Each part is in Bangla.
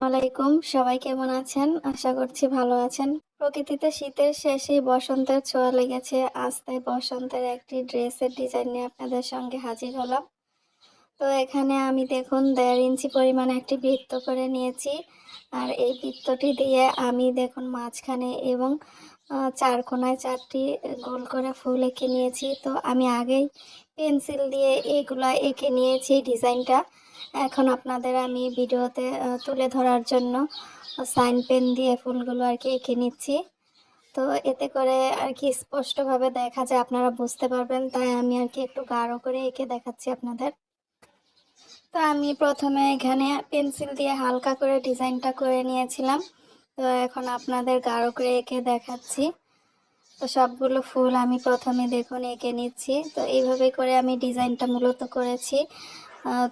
ওয়ালাইকুম, সবাই কেমন আছেন? আশা করছি ভালো আছেন। প্রকৃতিতে শীতের শেষেই বসন্তের ছোঁয়া লেগেছে। আজ তাই বসন্তের একটি ড্রেসের ডিজাইন নিয়ে আপনাদের সঙ্গে হাজির হলাম। তো এখানে আমি দেখুন ১.৫ ইঞ্চি পরিমাণে একটি বৃত্ত করে নিয়েছি। আর এই বৃত্তটি দিয়ে আমি দেখুন মাঝখানে এবং ৪ কোণায় ৪ টি গোল করে ফুল এঁকে নিয়েছি। তো আমি আগেই পেন্সিল দিয়ে এগুলা এঁকে নিয়েছি ডিজাইনটা। এখন আপনাদের আমি ভিডিওতে তুলে ধরার জন্য সাইন পেন দিয়ে ফুলগুলো আরকি এঁকে নিচ্ছি। তো এতে করে আরকি স্পষ্টভাবে দেখা যায়, আপনারা বুঝতে পারবেন। তাই আমি আরকি একটু গাঢ় করে এঁকে দেখাচ্ছি আপনাদের। তো আমি প্রথমে এখানে পেন্সিল দিয়ে হালকা করে ডিজাইনটা করে নিয়েছিলাম। তো এখন আপনাদের গাঢ় করে এঁকে দেখাচ্ছি। তো সবগুলো ফুল আমি প্রথমে দেখুন এঁকে নিচ্ছি। তো এইভাবে করে আমি ডিজাইনটা মূলত করেছি।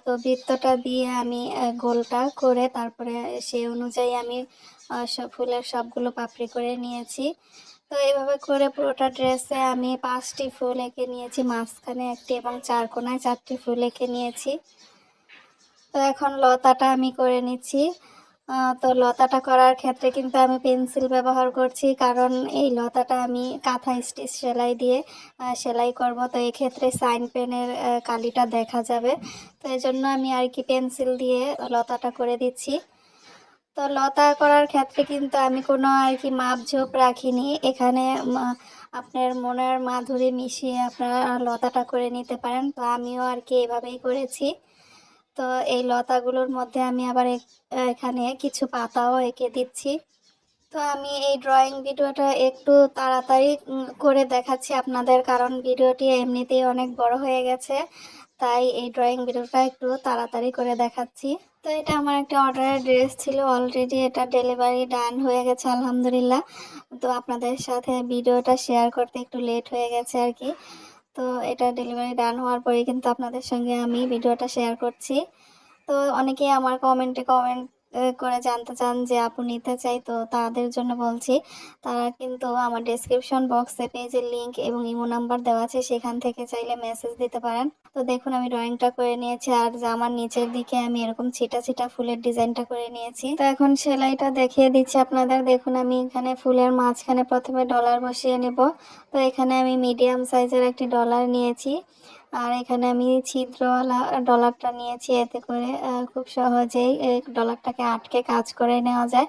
তো বৃত্তটা দিয়ে আমি গোলটা করে তারপরে সেই অনুযায়ী আমি সব ফুলের সবগুলো পাপড়ি করে নিয়েছি। তো এভাবে করে পুরোটা ড্রেসে আমি ৫টি ফুল এঁকে নিয়েছি, মাঝখানে ১টি এবং ৪ কোণায় ৪টি ফুল এঁকে নিয়েছি। তো এখন লতাটা আমি করে নিচ্ছি। তো লতাটা করার ক্ষেত্রে কিন্তু আমি পেন্সিল ব্যবহার করছি, কারণ এই লতাটা আমি কাঁথা স্টিচ সেলাই দিয়ে সেলাই করব। তো এক্ষেত্রে সাইন পেনের কালিটা দেখা যাবে। তো এজন্য আমি আর কি পেন্সিল দিয়ে লতাটা করে দিচ্ছি। তো লতা করার ক্ষেত্রে কিন্তু আমি কোনো আর কি মাপঝোপ রাখিনি। এখানে আপনার মনের মাধুরী মিশিয়ে আপনারা লতাটা করে নিতে পারেন। তো আমিও আর কি এভাবেই করেছি। তো এই লতাগুলোর মধ্যে আমি আবার এখানে কিছু পাতাও এঁকে দিচ্ছি। তো আমি এই ড্রয়িং ভিডিওটা একটু তাড়াতাড়ি করে দেখাচ্ছি আপনাদের, কারণ ভিডিওটি এমনিতেই অনেক বড় হয়ে গেছে। তাই এই ড্রয়িং ভিডিওটা একটু তাড়াতাড়ি করে দেখাচ্ছি। তো এটা আমার একটা অর্ডারের ড্রেস ছিল, অলরেডি এটা ডেলিভারি ডান হয়ে গেছে আলহামদুলিল্লাহ। তো আপনাদের সাথে ভিডিওটা শেয়ার করতে একটু লেট হয়ে গেছে আর কি। তো এটা ডেলিভারি ডান হওয়ার পরেই কিন্তু আপনাদের সঙ্গে আমি ভিডিওটা শেয়ার করছি। তো অনেকেই আমার কমেন্ট করে জানতে চান যে আপু নিতে চাই, তো তাদের জন্য বলছি, তারা কিন্তু আমার ডেসক্রিপশন বক্সে পেজের লিংক এবং ইমো নাম্বার দেওয়া আছে, সেখান থেকে চাইলে মেসেজ দিতে পারেন। তো দেখুন আমি ড্রয়িংটা করে নিয়েছি, আর জামার নিচের দিকে আমি এরকম ছিটা ছিটা ফুলের ডিজাইনটা করে নিয়েছি। তো এখন সেলাইটা দেখিয়ে দিচ্ছি আপনাদের। দেখুন আমি এখানে ফুলের মাঝখানে প্রথমে ডলার বসিয়ে নেব। তো এখানে আমি মিডিয়াম সাইজের একটি ডলার নিয়েছি, আর এখানে আমি ছিদ্রওয়ালা ডলারটা নিয়েছি। এতে করে খুব সহজেই এই ডলারটাকে আটকে কাজ করে নেওয়া যায়।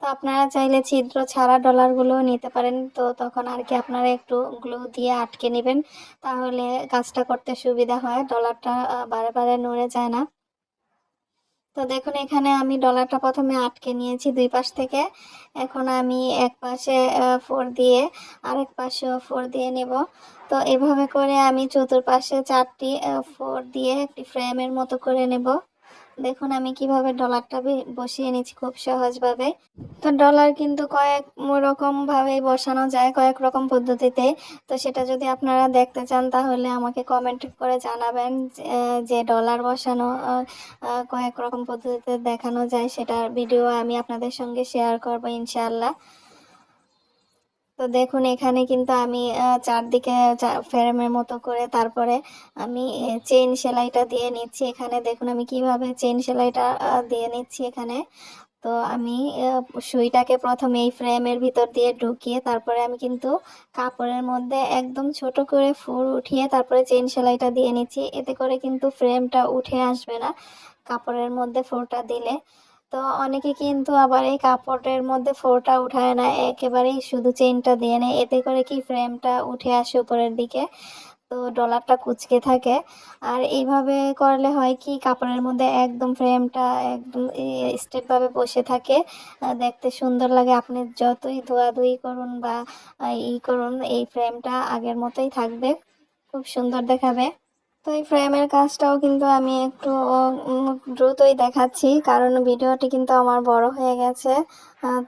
তো আপনারা চাইলে ছিদ্র ছাড়া ডলারগুলোও নিতে পারেন। তো তখন আর কি আপনারা একটু গ্লু দিয়ে আটকে নেবেন, তাহলে কাজটা করতে সুবিধা হয়, ডলারটা বারে বারে নড়ে যায় না। তো দেখুন এখানে আমি ডলারটা প্রথমে আটকে নিয়েছি ২ পাশ থেকে। এখন আমি এক পাশে 4 দিয়ে আরেক পাশেও 4 দিয়ে নেব। তো এভাবে করে আমি চতুর্পাশে ৪টি 4 দিয়ে একটি ফ্রেমের মতো করে নেব। দেখুন আমি কিভাবে ডলারটা বসিয়ে নিচ্ছি খুব সহজভাবে। তো ডলার কিন্তু কয়েক রকমভাবেই বসানো যায়, কয়েক রকম পদ্ধতিতে। তো সেটা যদি আপনারা দেখতে চান তাহলে আমাকে কমেন্ট করে জানাবেন যে ডলার বসানো কয়েক রকম পদ্ধতিতে দেখানো যায়, সেটার ভিডিও আমি আপনাদের সঙ্গে শেয়ার করব ইনশাআল্লাহ। তো দেখুন এখানে কিন্তু আমি চারদিকে ফ্রেমের মতো করে তারপরে আমি চেইন সেলাইটা দিয়ে নিচ্ছি। এখানে দেখুন আমি কিভাবে চেইন সেলাইটা দিয়ে নিচ্ছি এখানে। তো আমি সুইটাকে প্রথমে এই ফ্রেমের ভিতর দিয়ে ঢুকিয়ে তারপরে আমি কিন্তু কাপড়ের মধ্যে একদম ছোট করে ফুল উঠিয়ে তারপরে চেইন সেলাইটা দিয়ে নিচ্ছি। এতে করে কিন্তু ফ্রেমটা উঠে আসবে না কাপড়ের মধ্যে ফোঁটা দিলে। তো অনেকে কিন্তু আবার এই কাপড়ের মধ্যে ফোঁটা উঠায় না, একেবারেই শুধু চেইনটা দিয়ে নেয়। এতে করে কি ফ্রেমটা উঠে আসে উপরের দিকে, তো ডলারটা কুঁচকে থাকে। আর এইভাবে করলে হয় কি, কাপড়ের মধ্যে একদম ফ্রেমটা একদম স্ট্রেটভাবে বসে থাকে, দেখতে সুন্দর লাগে। আপনি যতই ধোয়াধুয়ি করুন বা করুন, এই ফ্রেমটা আগের মতোই থাকবে, খুব সুন্দর দেখাবে। তো এই ফ্রেমের কাজটাও কিন্তু আমি একটু দ্রুতই দেখাচ্ছি, কারণ ভিডিওটি কিন্তু আমার বড় হয়ে গেছে।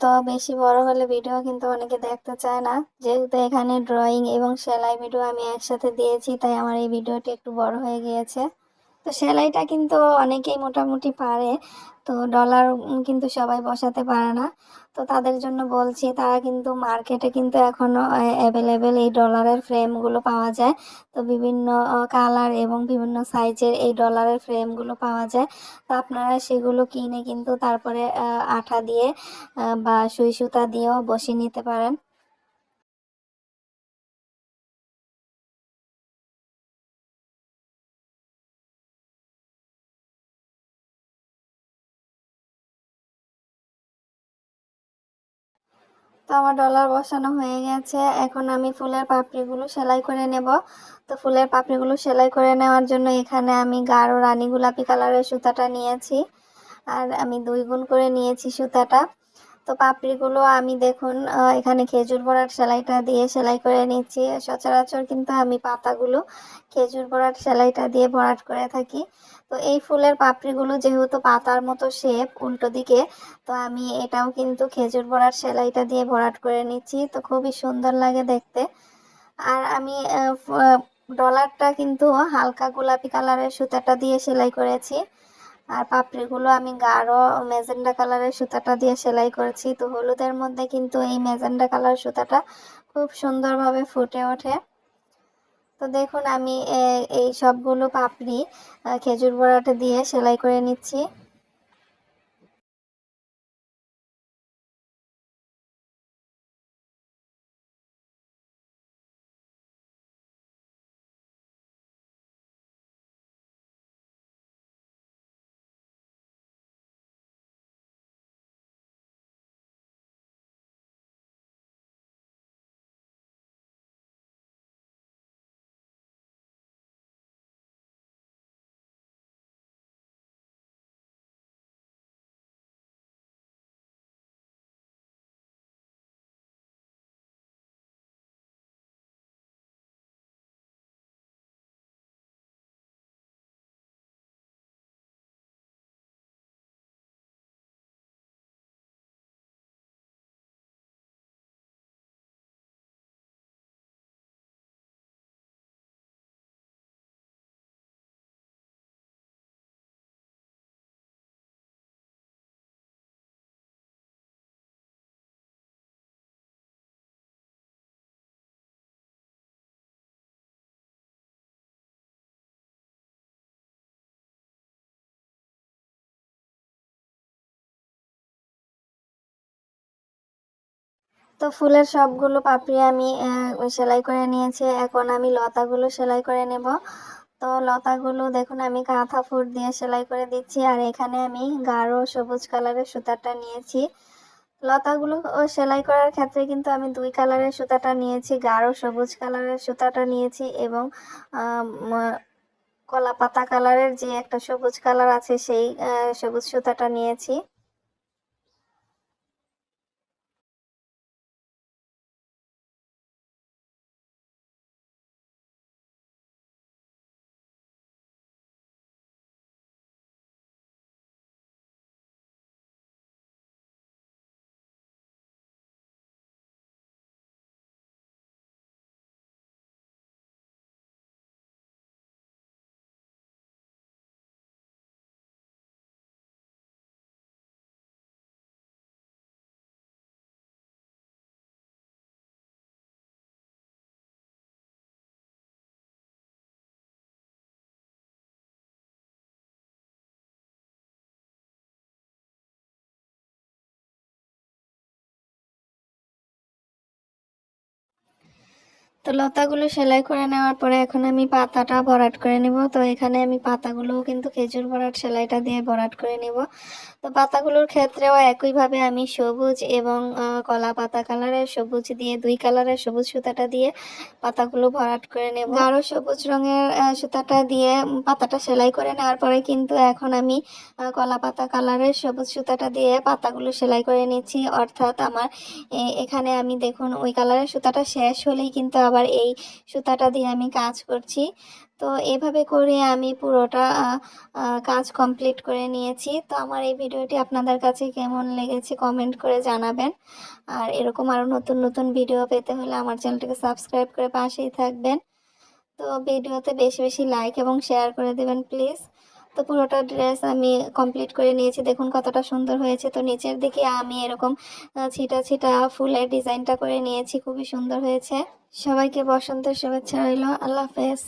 তো বেশি বড় হলে ভিডিও কিন্তু অনেকে দেখতে চায় না। যেহেতু এখানে ড্রয়িং এবং সেলাই ভিডিও আমি একসাথে দিয়েছি, তাই আমার এই ভিডিওটি একটু বড় হয়ে গিয়েছে। তো সেলাইটা কিন্তু অনেকেই মোটামুটি পারে। তো ডলার কিন্তু সবাই বসাতে পারে না। তো তাদের জন্য বলছি, তারা কিন্তু মার্কেটে কিন্তু এখনো অ্যাভেলেবেল এই ডলারের ফ্রেমগুলো পাওয়া যায়। তো বিভিন্ন কালার এবং বিভিন্ন সাইজের এই ডলারের ফ্রেমগুলো পাওয়া যায়। তো আপনারা সেগুলো কিনে কিন্তু তারপরে আঠা দিয়ে বা সুই সুতা দিয়েও বসিয়ে নিতে পারেন। তো আমার ডলার বসানো হয়ে গেছে। এখন আমি ফুলের পাপড়িগুলো সেলাই করে নেব। তো ফুলের পাপড়িগুলো সেলাই করে নেওয়ার জন্য এখানে আমি গাঢ় রানী গোলাপি কালারের সুতাটা নিয়েছি, আর আমি 2 গুণ করে নিয়েছি সুতাটা। তো পাপড়িগুলো আমি দেখুন এখানে খেজুর ভরাট সেলাইটা দিয়ে সেলাই করে নিচ্ছি। সচরাচর কিন্তু আমি পাতাগুলো খেজুর ভরাট সেলাইটা দিয়ে ভরাট করে থাকি। তো এই ফুলের পাপড়িগুলো যেহেতু পাতার মতো শেপ উল্টো দিকে, তো আমি এটাও কিন্তু খেজুর ভরাট সেলাইটা দিয়ে ভরাট করে নিচ্ছি। তো খুবই সুন্দর লাগে দেখতে। আর আমি ডলারটা কিন্তু হালকা গোলাপি কালারের সুতাটা দিয়ে সেলাই করেছি, আর পাপড়িগুলো আমি গাঢ় ম্যাজেন্ডা কালারের সুতাটা দিয়ে সেলাই করেছি। তো হলুদের মধ্যে কিন্তু এই ম্যাজেন্ডা কালার সুতাটা খুব সুন্দরভাবে ফুটে ওঠে। তো দেখুন আমি এই সবগুলো পাপড়ি খেজুর বড়াটা দিয়ে সেলাই করে নিচ্ছি। তো ফুলের সবগুলো পাপড়ি আমি সেলাই করে নিয়েছি। এখন আমি লতাগুলো সেলাই করে নেব। তো লতাগুলো দেখুন আমি কাঁথা ফুট দিয়ে সেলাই করে দিচ্ছি, আর এখানে আমি গাঢ় সবুজ কালারের সুতাটা নিয়েছি। লতাগুলো সেলাই করার ক্ষেত্রে কিন্তু আমি 2 কালারের সুতাটা নিয়েছি, গাঢ় সবুজ কালারের সুতাটা নিয়েছি এবং কলা পাতা কালারের যে একটা সবুজ কালার আছে সেই সবুজ সুতাটা নিয়েছি। তো লতাগুলো সেলাই করে নেওয়ার পরে এখন আমি পাতাটা ভরাট করে নিব। তো এখানে আমি পাতাগুলোও কিন্তু খেজুর ভরাট সেলাইটা দিয়ে ভরাট করে নিব। তো পাতাগুলোর ক্ষেত্রেও একইভাবে আমি সবুজ এবং কলা পাতা কালারের সবুজ দিয়ে 2 কালারের সবুজ সুতাটা দিয়ে পাতাগুলো ভরাট করে নেব। গাঢ় সবুজ রঙের সুতাটা দিয়ে পাতাটা সেলাই করে নেওয়ার পরে কিন্তু এখন আমি কলা পাতা কালারের সবুজ সুতাটা দিয়ে পাতাগুলো সেলাই করে নিচ্ছি। অর্থাৎ আমার এখানে আমি দেখুন ওই কালারের সুতাটা শেষ হলেই কিন্তু আবার এই সুতাটা দিয়ে আমি কাজ করছি। তো এভাবে করে আমি পুরোটা কাজ কমপ্লিট করে নিয়েছি। তো আমার এই ভিডিওটি আপনাদের কাছে কেমন লেগেছে কমেন্ট করে জানাবেন। আর এরকম আরও নতুন নতুন ভিডিও পেতে হলে আমার চ্যানেলটিকে সাবস্ক্রাইব করে পাশেই থাকবেন। তো ভিডিওতে বেশি বেশি লাইক এবং শেয়ার করে দেবেন প্লিজ। তো পুরোটা ড্রেস আমি কমপ্লিট করে নিয়েছি, দেখুন কতটা সুন্দর হয়েছে। তো নিচের দিকে আমি এরকম ছিটা ছিটা ফুলের ডিজাইনটা করে নিয়েছি, খুবই সুন্দর হয়েছে। সবাইকে বসন্তের শুভেচ্ছা রইল। আল্লাহ হাফেজ।